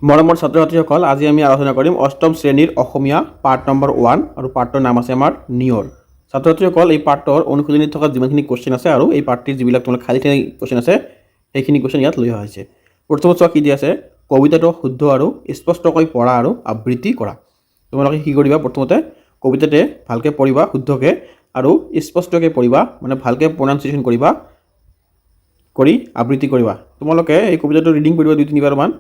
মৰমৰ ছাত্ৰ ছাত্ৰীসকল, আজি আমি আলোচনা কৰিম অষ্টম শ্ৰেণীৰ অসমীয়া পাৰ্ট নম্বৰ 1 আৰু পাৰ্টৰ নাম আছে আমাৰ নিয়ৰ। ছাত্ৰ ছাত্ৰীসকল, এই পাৰ্টৰ অনুশীলনীত থকা যিমানখিনি কোৱেশ্চন আছে আৰু এই পাৰ্টটিৰ যিবিলাক তোমালোক খালী ঠাই কোৱেশ্চন আছে সেইখিনি কোৱেশ্চন ইয়াত লৈ অহা হৈছে। প্ৰথমত চোৱা কি দিয়া আছে, কবিতাটো শুদ্ধ আৰু স্পষ্টকৈ পঢ়া আৰু আবৃত্তি কৰা। তোমালোকে কি কৰিবা, প্ৰথমতে কবিতাতে ভালকৈ পঢ়িবা শুদ্ধকৈ আৰু স্পষ্টকৈ পঢ়িবা, মানে ভালকৈ প্ৰনাউন্সিয়েশ্যন কৰিবা, কৰি আবৃত্তি কৰিবা। তোমালোকে এই কবিতাটো ৰিডিং কৰিবা 2-3 বাৰমান,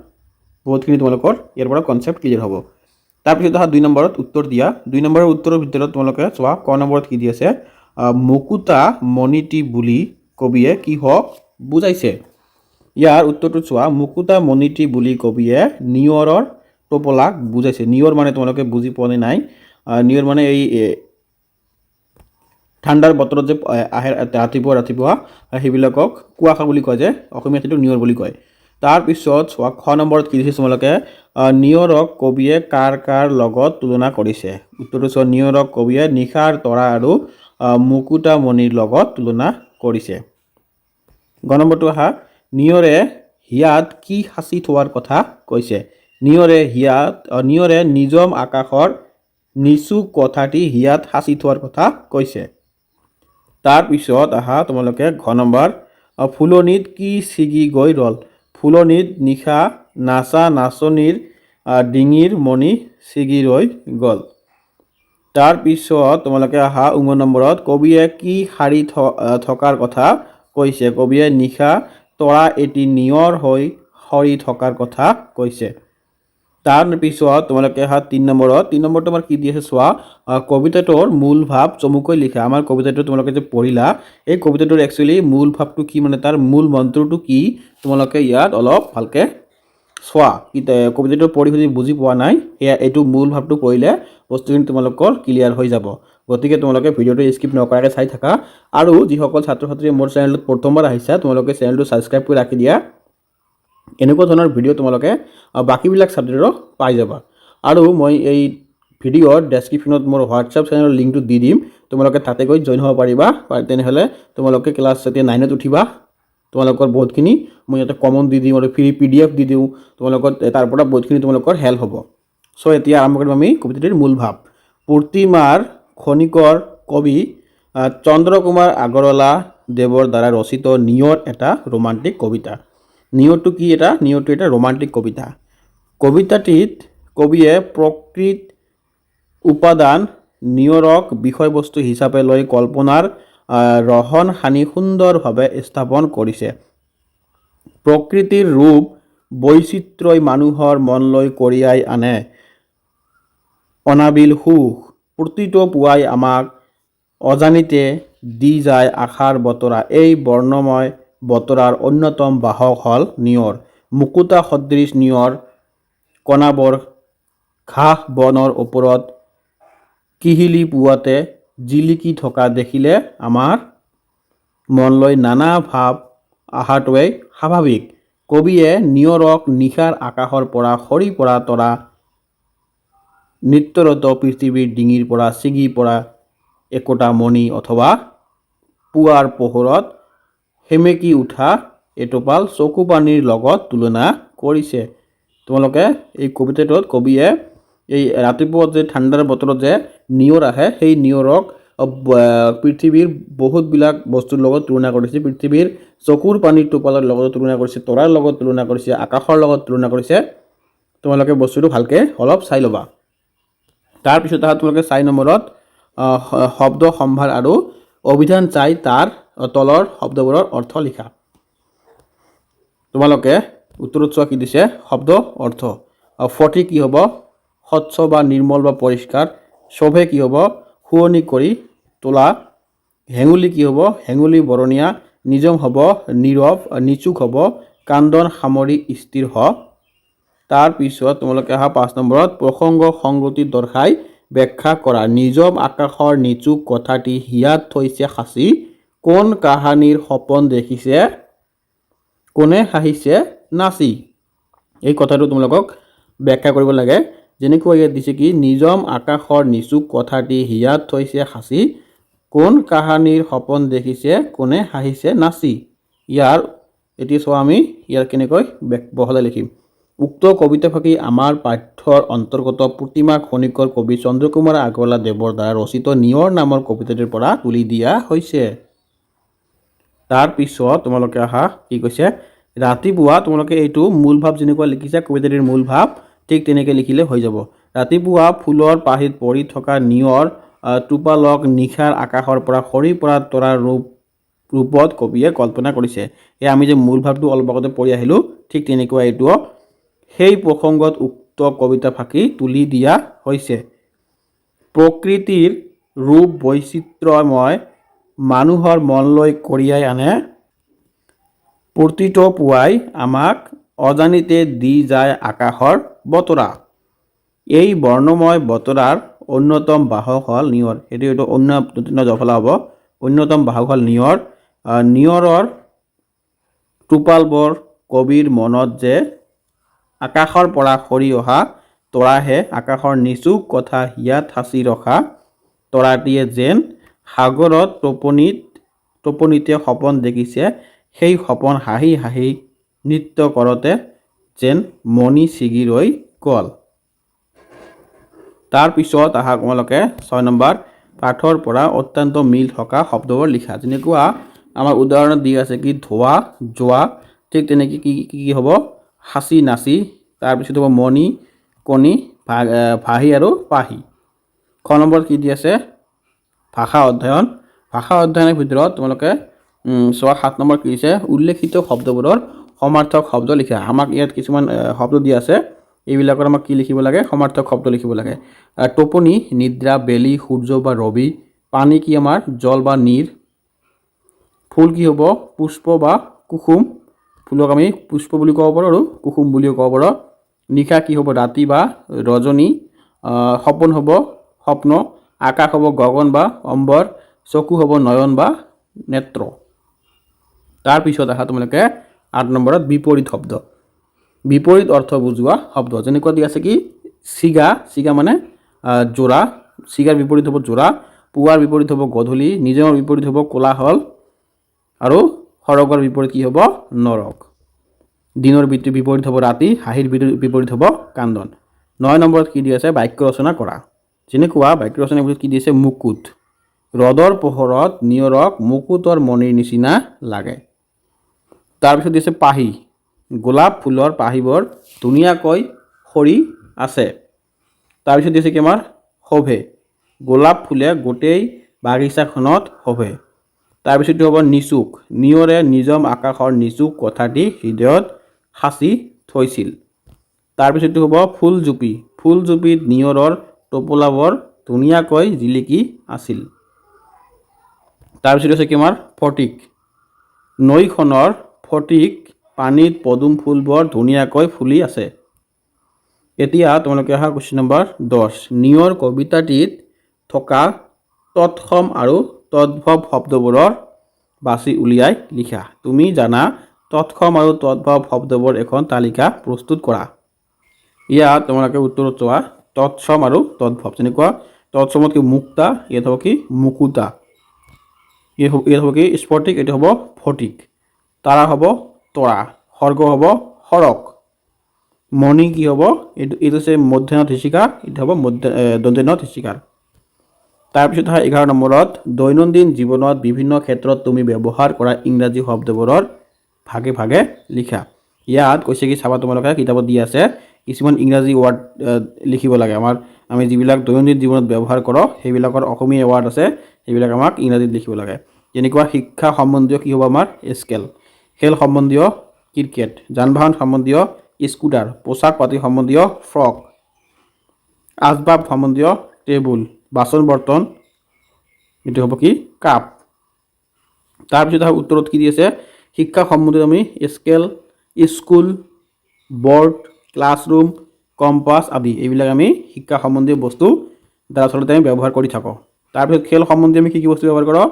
বহুতখিনি তোমালোকৰ ইয়াৰ পৰা কনচেপ্ট ক্লিয়াৰ হ'ব। তাৰপিছত অহা 2 নম্বৰত উত্তৰ দিয়া। 2 নম্বৰৰ উত্তৰৰ ভিতৰত তোমালোকে চোৱা ক নম্বৰত কি দি আছে, মুকুতা মণিটি বুলি কবিয়ে কি হওক বুজাইছে। ইয়াৰ উত্তৰটো চোৱা, মুকুতা মণিটি বুলি কবিয়ে নিয়ৰৰ টোপোলাক বুজাইছে। নিয়ৰ মানে তোমালোকে বুজি পোৱা নাই। নিয়ৰ মানে এই ঠাণ্ডাৰ বতৰত যে আহে ৰাতিপুৱা সেইবিলাকক কুৱাশা বুলি কয়, যে অসমীয়াত সেইটো নিয়ৰ বুলি কয়। তাৰপিছত চোৱা খ নম্বৰত কি দিছে তোমালোকে, নিয়ৰক কবিয়ে কাৰ কাৰ লগত তুলনা কৰিছে। উত্তৰটো চোৱা, নিয়ৰক কবিয়ে নিশাৰ তৰা আৰু মুকুতামণিৰ লগত তুলনা কৰিছে। গ নম্বৰটো আহা, নিয়ৰে হিয়াত কি সাঁচি থোৱাৰ কথা কৈছে। নিয়ৰে নিজম আকাশৰ নিচুক কথাটি হিয়াত সাঁচি থোৱাৰ কথা কৈছে। তাৰপিছত আহা তোমালোকে ঘ নম্বৰ, ফুলনিত কি ছিগি গৈ ৰল। ফুলনিত নিশা নাচা নাচনীৰ ডিঙিৰ মণি ছিগি ৰৈ গ'ল। তাৰপিছত তোমালোকে আহা ঙ নম্বৰত, কবিয়ে কি সাৰি থকাৰ কথা কৈছে। কবিয়ে নিশা তৰা এটি নিয়ৰ হৈ সৰি থকাৰ কথা কৈছে। তাৰপিছত তোমালোকে আহা 3 নম্বৰত। 3 নম্বৰটো আমাৰ কি দি আছে চোৱা, কবিতাটোৰ মূল ভাৱ চমুকৈ লিখা। আমাৰ কবিতাটো তোমালোকে যে পঢ়িলা, এই কবিতাটোৰ একচুৱেলি মূল ভাৱটো কি, মানে তাৰ মূল মন্ত্ৰটো কি, তোমালোকে ইয়াত অলপ ভালকৈ চোৱা। কবিতাটো পঢ়ি যদি বুজি পোৱা নাই, সেয়া এইটো মূল ভাৱটো পঢ়িলে বস্তুখিনি তোমালোকৰ ক্লিয়াৰ হৈ যাব। গতিকে তোমালোকে ভিডিঅ'টো স্কিপ নকৰাকৈ চাই থাকা। আৰু যিসকল ছাত্ৰ ছাত্ৰীয়ে মোৰ চেনেলটোত প্ৰথমবাৰ আহিছা, তোমালোকে চেনেলটো ছাবস্ক্ৰাইব কৰি ৰাখি দিয়া। এনেকুৱা ধৰণৰ ভিডিঅ' তোমালোকে বাকীবিলাক ছাবজেক্টৰো পাই যাবা। আৰু মই এই ভিডিঅ'ৰ ডেছক্ৰিপশ্যনত মোৰ হোৱাটছআপ চেনেলৰ লিংকটো দি দিম, তোমালোকে তাতে গৈ জইন হ'ব পাৰিবা। তেনেহ'লে তোমালোকে ক্লাছ যেতিয়া 9ত উঠিবা, তোমালোকৰ বহুতখিনি মই ইয়াতে কমন দি দিম আৰু ফ্ৰী PDF দি দিওঁ, তোমালোকৰ তাৰ পৰা বহুতখিনি তোমালোকৰ হেল্প হ'ব। চ' এতিয়া আৰম্ভ কৰিম আমি কবিতাটিৰ মূল ভাৱ। প্ৰতিমাৰ খনিকৰ কবি চন্দ্ৰকুমাৰ আগৰৱালা দেৱৰ দ্বাৰা ৰচিত নিয়ৰ এটা ৰোমান্টিক কবিতা। নিয়ৰটো কি, নিয়ৰটো এটা ৰোমান্টিক কবিতা। কবিতাটিত কবিয়ে প্ৰকৃত উপাদান নিয়ৰক বিষয়বস্তু হিচাপে লৈ কল্পনাৰ ৰহন সানি সুন্দৰভাৱে স্থাপন কৰিছে। প্ৰকৃতিৰ ৰূপ বৈচিত্ৰ্যই মানুহৰ মনলৈ কঢ়িয়াই আনে অনাবিল সুখ। প্ৰতিটো পুৱাই আমাক অজানিতে দি যায় আশাৰ বতৰা। এই বৰ্ণময় বতৰাৰ অন্যতম বাহক হ'ল নিয়ৰ। মুকুতা সদৃশ নিয়ৰ কণাবোৰ ঘাঁহ বনৰ ওপৰত কিহিলি পুৱাতে জিলিকি থকা দেখিলে আমাৰ মনলৈ নানা ভাৱ অহাটোৱেই স্বাভাৱিক। কবিয়ে নিয়ৰক নিশাৰ আকাশৰ পৰা সৰি পৰা তৰা, নিত্যৰত পৃথিৱীৰ ডিঙিৰ পৰা ছিগি পৰা একোটা মণি অথবা পুৱাৰ পোহৰত সেমেকি উঠা এটোপাল চকুপানীৰ লগত তুলনা কৰিছে। তোমালোকে এই কবিতাটোত কবিয়ে এই ৰাতিপুৱা যে ঠাণ্ডাৰ বতৰত যে নিয়ৰ আহে, সেই নিয়ৰক পৃথিৱীৰ বহুতবিলাক বস্তুৰ লগত তুলনা কৰিছে। পৃথিৱীৰ চকুৰ পানীৰ টোপালৰ লগত তুলনা কৰিছে, তৰাৰ লগত তুলনা কৰিছে, আকাশৰ লগত তুলনা কৰিছে। তোমালোকে বস্তুটো ভালকৈ অলপ চাই ল'বা। তাৰপিছত তোমালোকে 4 নম্বৰত শব্দ সম্ভাৰ আৰু অভিধান চাই তাৰ তলৰ শব্দবোৰৰ অৰ্থ লিখা। তোমালোকে উত্তৰত চোৱা কি দিছে, শব্দ অৰ্থ। ফটি কি হ'ব, স্বচ্ছ বা নিৰ্মল বা পৰিষ্কাৰ। শোভে কি হ'ব, শুৱনি কৰি তোলা। হেঙুলি কি হ'ব, হেঙুলি বৰণীয়া। নিজম হ'ব, নীৰৱ। নিচুক হ'ব, কান্দন সামৰি স্থিৰ হ। তাৰপিছত তোমালোকে অহা 5 নম্বৰত প্ৰসংগ সংগতি দৰ্শাই ব্যাখ্যা কৰা। নিজম আকাশৰ নিচুক কথাটি হিয়াত থৈছে সাঁচি। কোন কাহানিৰ সপোন দেখিছে, কোনে হাঁহিছে নাচি। এই কথাটো তোমালোকক ব্যাখ্যা কৰিব লাগে। যেনেকৈ ইয়াত দিছে কি, নিজম আকাশৰ নিচুক কথাটি হিয়াত থৈছে সাঁচি। কোন কাহানিৰ সপোন দেখিছে, কোনে হাঁহিছে নাচি। এতিয়া চোৱা আমি ইয়াৰ কেনেকৈ বহলাই লিখিম। উক্ত কবিতাফাঁকি আমাৰ পাঠ্যৰ অন্তৰ্গত প্ৰতিমা খনিকৰ কবি চন্দ্ৰকুমাৰ আগৰৱালা দেৱৰ দ্বাৰা ৰচিত নিয়ৰ নামৰ কবিতাটিৰ পৰা তুলি দিয়া হৈছে। তাৰপিছত তোমালোকে আহা কি কৈছে, ৰাতিপুৱা তোমালোকে এইটো মূল ভাৱ যেনেকুৱা লিখিছা কবিতাটিৰ মূল ভাৱ ঠিক তেনেকৈ লিখিলে হৈ যাব। ৰাতিপুৱা ফুলৰ পাহিত পৰি থকা নিয়ৰ টোপালক নিশাৰ আকাশৰ পৰা সৰি পৰা তৰাৰ ৰূপত কবিয়ে কল্পনা কৰিছে। এই আমি যে মূল ভাৱটো অলপ আগতে পঢ়ি আহিলোঁ ঠিক তেনেকুৱা এইটো সেই প্ৰসংগত উক্ত কবিতা ফাঁকি তুলি দিয়া হৈছে। প্ৰকৃতিৰ ৰূপ বৈচিত্ৰ্যময় মানুহৰ মনলৈ কঢ়িয়াই আনে, প্ৰতিটো পুৱাই আমাক অজানিতে দি যায় আকাশৰ বতৰা। এই বৰ্ণময় বতৰাৰ অন্যতম বাহক হ'ল নিয়ৰ। এইটো অন্য জফলা হ'ব। অন্যতম বাহক হ'ল নিয়ৰ। নিয়ৰৰ টোপালবোৰ কবিৰ মনত যে আকাশৰ পৰা সৰি অহা তৰাহে আকাশৰ নিচুক কথা হিয়াত সাঁচি ৰখা তৰাটিয়ে যেন সাগৰত টোপনিতে সপোন দেখিছে, সেই সপোন হাঁহি হাঁহি নৃত্য কৰোঁতে যেন মণি ছিগি ৰৈ গ'ল। তাৰপিছত আহা তোমালোকে 6 নম্বৰ পাঠৰ পৰা অত্যন্ত মিল থকা শব্দবোৰ লিখা। যেনেকুৱা আমাৰ উদাহৰণত দি আছে কি ধোৱা যোৱা, ঠিক তেনেকৈ কি হ'ব সাঁচি নাচি, তাৰপিছত হ'ব মণি কণী ভাহি আৰু পাহি। খ নম্বৰত কি দি আছে ভাষা অধ্যয়ন। ভাষা অধ্যয়নৰ ভিতৰত তোমালোকে 7 নম্বৰ কি দিছে উল্লেখিত শব্দবোৰৰ সমাৰ্থক শব্দ লিখা। আমাক ইয়াত কিছুমান শব্দ দিয়া আছে, এইবিলাকৰ আমাক কি লিখিব লাগে সমাৰ্থক শব্দ লিখিব লাগে। টোপনি নিদ্ৰা, বেলি, সূৰ্য বা ৰবি। পানী কি আমাৰ জল বা নীৰ। ফুল কি হ'ব পুষ্প বা কুসুম, ফুলক আমি পুষ্প বুলি ক'ব পাৰোঁ আৰু কুসুম বুলিও ক'ব পাৰোঁ। নিশা কি হ'ব ৰাতি বা ৰজনী। সপোন হ'ব স্বপ্ন। আকাশ হ'ব গগন বা অম্বৰ। চকু হ'ব নয়ন বা নেত্ৰ। তাৰপিছত আহা তোমালোকে 8 নম্বৰত বিপৰীত শব্দ। বিপৰীত অৰ্থ বুজোৱা শব্দ। যেনেকুৱা দি আছে কি চিগা মানে যোৰা, চিগাৰ বিপৰীত হ'ব যোৰা। পুৱাৰ বিপৰীত হ'ব গধূলি। নিজমৰ বিপৰীত হ'ব কোলাহল আৰু সৰগৰ বিপৰীত কি হ'ব নৰক। দিনৰ বিপৰীত হ'ব ৰাতি। হাঁহিৰ বিপৰীত হ'ব কান্দন। 9 নম্বৰত কি দি আছে বাক্য ৰচনা কৰা। যেনেকুৱা বাক্য ৰচনাৰ ভিতৰত কি দি আছে মুকুট। ৰ'দৰ পোহৰত নিয়ৰক মুকুটৰ মণিৰ নিচিনা লাগে। তাৰপিছত দিছে পাহি। গোলাপ ফুলৰ পাহিবোৰ ধুনীয়াকৈ সৰি আছে। তাৰপিছত দিছে কি আমাৰ শোভে। গোলাপ ফুলে গোটেই বাগিচাখনত শোভে। তাৰপিছত হ'ব নিচুক। নিয়ৰে নিজম আকাশৰ নিচুক কথাটি হৃদয়ত সাঁচি থৈছিল। তাৰপিছত হ'ব ফুলজুপি। ফুলজুপিত নিয়ৰৰ টোপোলাবোৰ ধুনীয়াকৈ জিলিকি আছিল। তাৰপিছত আছে কি আমাৰ ফটিক। নৈখনৰ ফটিক পানীত পদুম ফুলবোৰ ধুনীয়াকৈ ফুলি আছে। এতিয়া তোমালোকে অহা কুৱেশ্যন নম্বৰ 10। নিয়ৰ কবিতাটিত থকা তৎসম আৰু তদ্ভৱ শব্দবোৰৰ বাছি উলিয়াই লিখা। তুমি জানা তৎসম আৰু তদ্ভৱ শব্দবোৰ এখন তালিকা প্ৰস্তুত কৰা। ইয়াত তোমালোকে উত্তৰত চোৱা তৎসম আৰু তদ্ভৱ। যেনেকুৱা তৎসমত কি মুক্তা, ইয়াত হ'ব কি মুকুতা, ইয়াত হ'ব কি স্ফটিক, এইটো হ'ব ফটিক। তাৰা হ'ব তৰা, সৰ্গ হ'ব সৰক। মণি কি হ'ব এইটো হৈছে মধ্যাহ্ন থিচিকাৰ, এইটো হ'ব দন্ত্যন্য থিচিকাৰ। তাৰপিছত 11 নম্বৰত দৈনন্দিন জীৱনত বিভিন্ন ক্ষেত্ৰত তুমি ব্যৱহাৰ কৰা ইংৰাজী শব্দবোৰৰ ভাগে ভাগে লিখা। ইয়াত কৈছে কি চাবা তোমালোকে কিতাপত দি আছে কিছুমান ইংৰাজী ৱাৰ্ড লিখিব লাগে। আমি যিবিলাক দৈনন্দিন জীৱনত ব্যৱহাৰ কৰোঁ সেইবিলাকৰ অসমীয়া ৱাৰ্ড আছে, সেইবিলাক আমাক ইংৰাজীত লিখিব লাগে। যেনেকুৱা শিক্ষা সম্বন্ধীয় কি হ'ব আমাৰ স্কেল। খেল সম্বন্ধীয় ক্ৰিকেট। যান বাহন সম্বন্ধীয় স্কুটাৰ। পোচাক পাতি সম্বন্ধীয় ফ্ৰক। আচবাব সম্বন্ধীয় টেবুল। বাচন বৰ্তন এইটো হ'ব কি কাপ। তাৰপিছত উত্তৰত কি দি আছে শিক্ষা সম্বন্ধীয় আমি scale, school, board, classroom, compass আদি এইবিলাক আমি শিক্ষা সম্বন্ধীয় বস্তু দৰাচলতে আমি ব্যৱহাৰ কৰি থাকোঁ। তাৰপিছত খেল সম্বন্ধীয় আমি কি বস্তু ব্যৱহাৰ কৰোঁ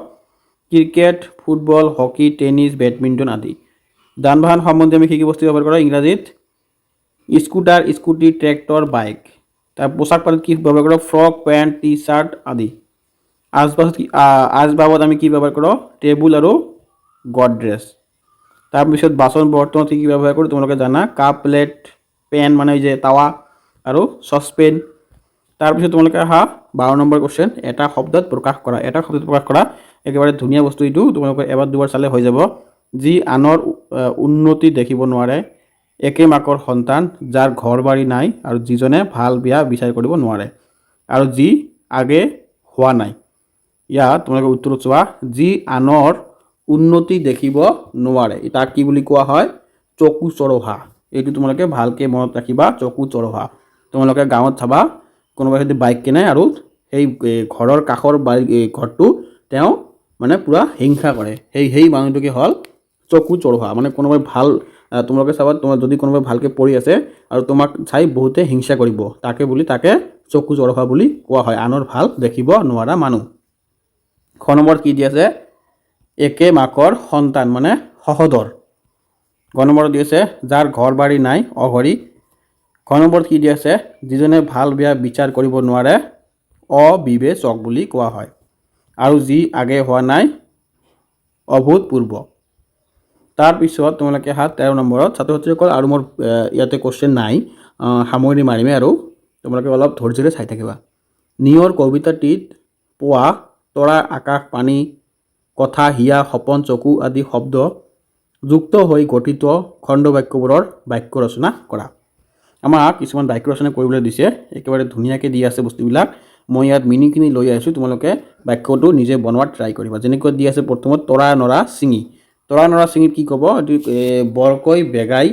cricket, football, hockey, tennis, badminton আদি। যান বাহন সম্বন্ধীয় আমি কি বস্তু ব্যৱহাৰ কৰোঁ ইংৰাজীত স্কুটাৰ, স্কুটি, ট্ৰেক্টৰ, বাইক। তাৰ পোচাক পাতিত কি ব্যৱহাৰ কৰোঁ ফ্ৰক, পেণ্ট, টি চাৰ্ট আদি। আচবাবত আমি কি ব্যৱহাৰ কৰোঁ টেবুল আৰু গডৰেজ। তাৰপিছত বাচন বৰ্তনত কি ব্যৱহাৰ কৰোঁ তোমালোকে জানা কাপ, প্লেট, পেন মানে এই যে তাৱা আৰু চচপেন। তাৰপিছত তোমালোকে আহা 12 নম্বৰ কুৱেশ্যন, এটা শব্দত প্ৰকাশ কৰা। এটা শব্দত প্ৰকাশ কৰা একেবাৰে ধুনীয়া বস্তু এইটো, তোমালোকে এবাৰ দুবাৰ চালে হৈ যাব। যি আনৰ উন্নতি দেখিব নোৱাৰে, একে মাকৰ সন্তান, যাৰ ঘৰ বাৰী নাই আৰু যিজনে ভাল বিয়া বিচাৰ কৰিব নোৱাৰে, আৰু যি আগে হোৱা নাই। ইয়াত তোমালোকে উত্তৰ চোৱা, যি আনৰ উন্নতি দেখিব নোৱাৰে তাক কি বুলি কোৱা হয়? চকু চৰহা। এইটো তোমালোকে ভালকৈ মনত ৰাখিবা, চকু চৰহা। তোমালোকে গাঁৱত চাবা কোনোবাই যদি বাইক কিনে আৰু সেই ঘৰৰ কাষৰ ঘৰটো তেওঁ মানে পূৰা হিংসা কৰে, সেই মানুহটোকে হ'ল চকু চৰহা। মানে কোনোবাই ভাল, তোমালোকে চাবা তোমাৰ যদি কোনোবাই ভালকৈ পঢ়ি আছে আৰু তোমাক চাই বহুতে হিংসা কৰিব, তাকে চকু চৰহা বুলি কোৱা হয়, আনৰ ভাল দেখিব নোৱাৰা মানুহ। খ নম্বৰত কি দি আছে? একে মাকৰ সন্তান মানে সহোদৰ। গ নম্বৰত দি আছে যাৰ ঘৰ বাৰী নাই, অঘৰী। খ নম্বৰত কি দি আছে? যিজনে ভাল বেয়া বিচাৰ কৰিব নোৱাৰে, অবিবেচক বুলি কোৱা হয়, আৰু যি আগে হোৱা নাই, অভূতপূৰ্ব। তাৰপিছত তোমালোকে 13 নম্বৰত, ছাত্ৰ ছাত্ৰীসকল আৰু মোৰ ইয়াতে কুৱেশ্যন নাই, সামৰণি মাৰিমে আৰু তোমালোকে অলপ ধৈৰ্য্যৰে চাই থাকিবা। নিয়ৰ কবিতাটিত পোৱা তৰা, আকাশ, পানী, কথা, হিয়া, সপোন, চকু আদি শব্দ যুক্ত হৈ গঠিত খণ্ড বাক্যবোৰৰ বাক্য ৰচনা কৰা। আমাক কিছুমান বাক্য ৰচনা কৰিবলৈ দিছে, একেবাৰে ধুনীয়াকৈ দি আছে বস্তুবিলাক। মই ইয়াত মিনিংখিনি লৈ আহিছোঁ, তোমালোকে বাক্যটো নিজে বনোৱাত ট্ৰাই কৰিবা। যেনেকৈ দি আছে প্ৰথমত তৰা নৰা ছিঙি। তৰা নৰা ছিঙি কি ক'ব? এইটো বৰকৈ বেগাই,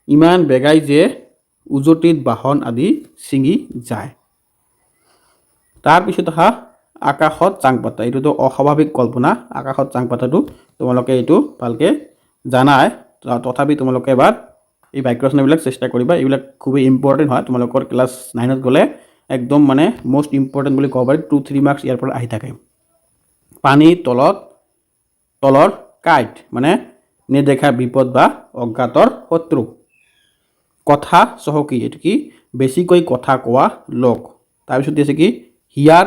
ইমান বেগাই যে উজটিত বাহন আদি ছিঙি যায়। তাৰপিছত অহা আকাশত চাং পাতা। এইটোতো অস্বাভাৱিক কল্পনা। আকাশত চাং পাতাটো তোমালোকে এইটো ভালকৈ জানাই, তথাপি তোমালোকে এবাৰ এই বাক্য ৰচনাবিলাক চেষ্টা কৰিবা। এইবিলাক খুবেই ইম্পৰ্টেণ্ট হয়, তোমালোকৰ ক্লাছ 9ত গ'লে একদম মানে মষ্ট ইম্পৰ্টেণ্ট বুলি ক'ব পাৰি। 2-3 মাৰ্কছ ইয়াৰ পৰা আহি থাকে। পানীৰ তলৰ কাঁইট মানে নেদেখা বিপদ বা অজ্ঞাতৰ শত্ৰু। কথা চহকী, এইটো কি? বেছিকৈ কথা কোৱা লোক। তাৰপিছত দিছে কি? হিয়াৰ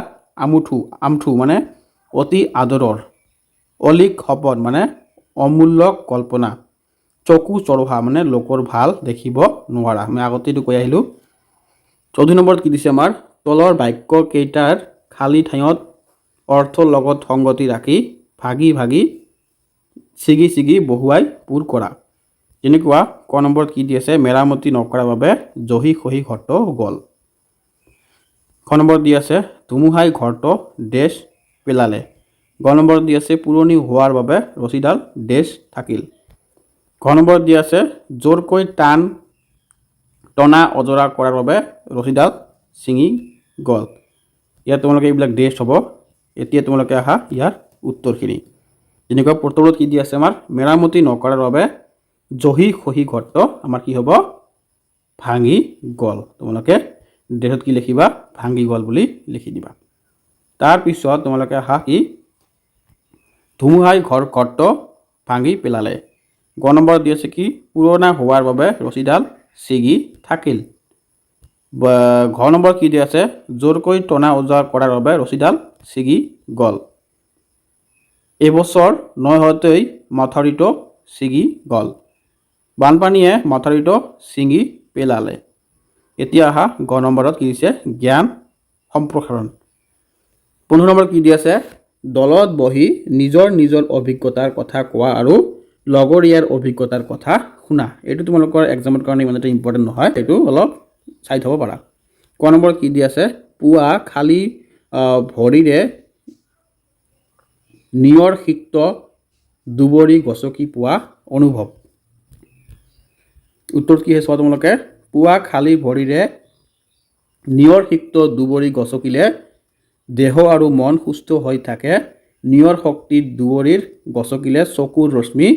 আমঠু মানে অতি আদৰৰ। অলিক সপোন মানে অমূল্য কল্পনা। চকু চৰহা মানে লোকৰ ভাল দেখিব নোৱাৰা। আমি আগতে এইটো কৈ আহিলোঁ। 14 নম্বৰত কি দিছে আমাৰ? তলৰ বাক্যকেইটাৰ খালী ঠাইত অৰ্থৰ লগত সংগতি ৰাখি ভাগি ভাগি ছিগি বহুৱাই পূৰ কৰা। যেনেকুৱা ক নম্বৰত কি দি আছে? মেৰামতি নকৰাৰ বাবে জহি খহি ঘৰটো গ'ল। খ নম্বৰত দি আছে ধুমুহাই ঘৰটো ডেছ পেলালে। গ নম্বৰত দি আছে পুৰণি হোৱাৰ বাবে ৰছীডাল ডেছ থাকিল। ঘ নম্বৰত দি আছে জোৰকৈ টনা অজৰা কৰাৰ বাবে ৰছীডাল ছিঙি গ'ল। ইয়াত তোমালোকে এইবিলাক ডেছ হ'ব। এতিয়া তোমালোকে আহা ইয়াৰ উত্তৰখিনি। যেনেকুৱা প্ৰথমত কি দি আছে আমাৰ? মেৰামতি নকৰাৰ বাবে জহি খহি ঘৰটো আমাৰ কি হ'ব? ভাঙি গ'ল। তোমালোকে ডেছত কি লিখিবা? ভাঙি গ'ল বুলি লিখি দিবা। তাৰপিছত তোমালোকে আহা কি? ধুমুহাই ঘৰটো ভাঙি পেলালে। গ নম্বৰত দি আছে কি? পুৰণা হোৱাৰ বাবে ৰছীডাল ছিগি থাকিল। ঘ নম্বৰত কি দি আছে? জোৰকৈ টনা ওজা কৰাৰ বাবে ৰছীডাল ছিগি গ'ল। এবছৰ নহওঁতেই মথাউৰিটো ছিগি গ'ল। বানপানীয়ে মথাউৰিটো ছিঙি পেলালে। এতিয়া আহা গ নম্বৰত কি দিছে? জ্ঞান সম্প্ৰসাৰণ। 15 নম্বৰত কি দি আছে? দলত বহি নিজৰ অভিজ্ঞতাৰ কথা কোৱা আৰু লগৰীয়াৰ অভিজ্ঞতাৰ কথা শুনা। এইটো তোমালোকৰ এক্সামৰ কাৰণে ইমান এটা ইম্পৰ্টেণ্ট নহয়, এইটো অলপ চাই থ'ব পাৰা। ক নম্বৰত কি দি আছে? পুৱা খালী ভৰিৰে নিয়ৰ সিক্ত দুবৰি গছকি পোৱা অনুভৱ। উত্তৰত কি চোৱা তোমালোকে? পুৱা খালী ভৰিৰে নিয়ৰ সিক্ত দুবৰি গছকিলে দেহ আৰু মন সুস্থ হৈ থাকে। নিয়ৰ শক্তিত দুবৰিৰ গছকিলে চকুৰ ৰশ্মি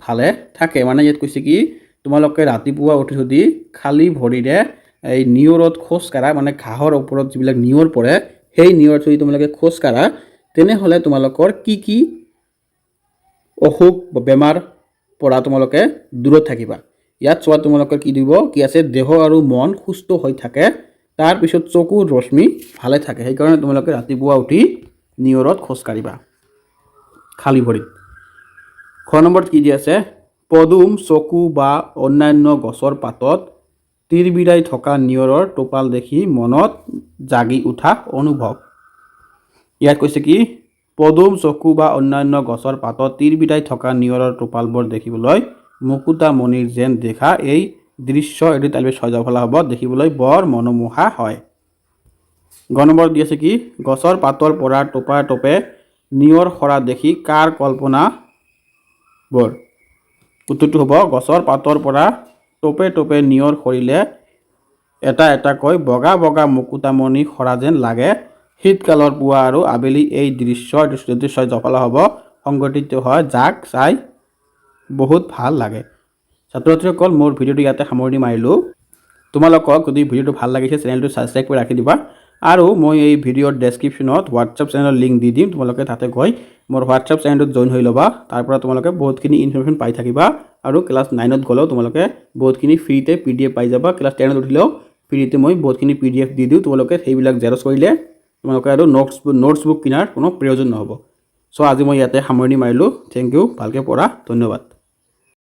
ভালে থাকে। মানে ইয়াত কৈছে কি? তোমালোকে ৰাতিপুৱা উঠি যদি খালী ভৰিৰে এই নিয়ৰত খোজ কাঢ়া, মানে ঘাঁহৰ ওপৰত যিবিলাক নিয়ৰ পৰে, সেই নিয়ৰত যদি তোমালোকে খোজ কাঢ়া, তেনেহ'লে তোমালোকৰ কি অসুখ বেমাৰ পৰা তোমালোকে দূৰত থাকিবা। ইয়াত চোৱা তোমালোকৰ কি দিব? কি আছে? দেহ আৰু মন সুস্থ হৈ থাকে, তাৰপিছত চকুৰ ৰশ্মি ভালে থাকে। সেইকাৰণে তোমালোকে ৰাতিপুৱা উঠি নিয়ৰত খোজ কাঢ়িবা খালী ভৰিত। খ নম্বৰত কি দি আছে? পদুম, চকু বা অন্যান্য গছৰ পাতত তীৰবিৰাই থকা নিয়ৰৰ টোপাল দেখি মনত জাগি উঠা অনুভৱ। ইয়াত কৈছে কি পদুম, চকু বা অন্যান্য গছৰ পাতত তীৰবিৰাই থকা নিয়ৰৰ টোপালবোৰ দেখিবলৈ মুকুতামণিৰ যেন দেখা এই দৃশ্য এটি তালিবে ছয় যাব হ'ব দেখিবলৈ বৰ মনোমোহা হয়। গ নম্বৰ দি আছে কি গছৰ পাতৰ পৰা টোপা টোপে নিয়ৰ সৰা দেখি কাৰ কল্পনা বৰ। উত্তৰটো হ'ব গছৰ পাতৰ পৰা টোপে টোপে নিয়ৰ সৰিলে এটা এটাকৈ বগা বগা মুকুতামণি সৰা যেন লাগে। শীতকালৰ পুৱা আৰু আবেলি এই দৃশ্য জফলা হ'ব সংঘটিত হয় যাক চাই বহুত ভাল লাগে। ছাত্ৰ ছাত্ৰীসকল মোৰ ভিডিঅ'টো ইয়াতে সামৰণি মাৰিলোঁ। তোমালোকক যদি ভিডিঅ'টো ভাল লাগিছে চেনেলটো ছাবস্ক্ৰাইব কৰি ৰাখি দিবা আৰু মই এই ভিডিঅ'ৰ ডেছক্ৰিপশ্যনত হোৱাটছআপ চেনেলৰ লিংক দি দিম। তোমালোকে তাতে গৈ মোৰ হোৱাটছআপ চেনেলটোত জইন হৈ ল'বা। তাৰ পৰা তোমালোকে বহুতখিনি ইনফৰমেশ্যন পাই থাকিবা আৰু ক্লাছ 9ত গ'লেও তোমালোকে বহুতখিনি ফ্ৰীতে PDF পাই যাবা। ক্লাছ 10ত উঠিলেও ফ্ৰীতে মই বহুতখিনি PDF দি দিওঁ। তোমালোকে সেইবিলাক জেৰক্স কৰিলে তোমালোকে আৰু নোটছ বুক কিনাৰ কোনো প্ৰয়োজন নহ'ব। চ' আজি মই ইয়াতে সামৰণি মাৰিলোঁ। থেংক ইউ, ভালকৈ পঢ়া, ধন্যবাদ।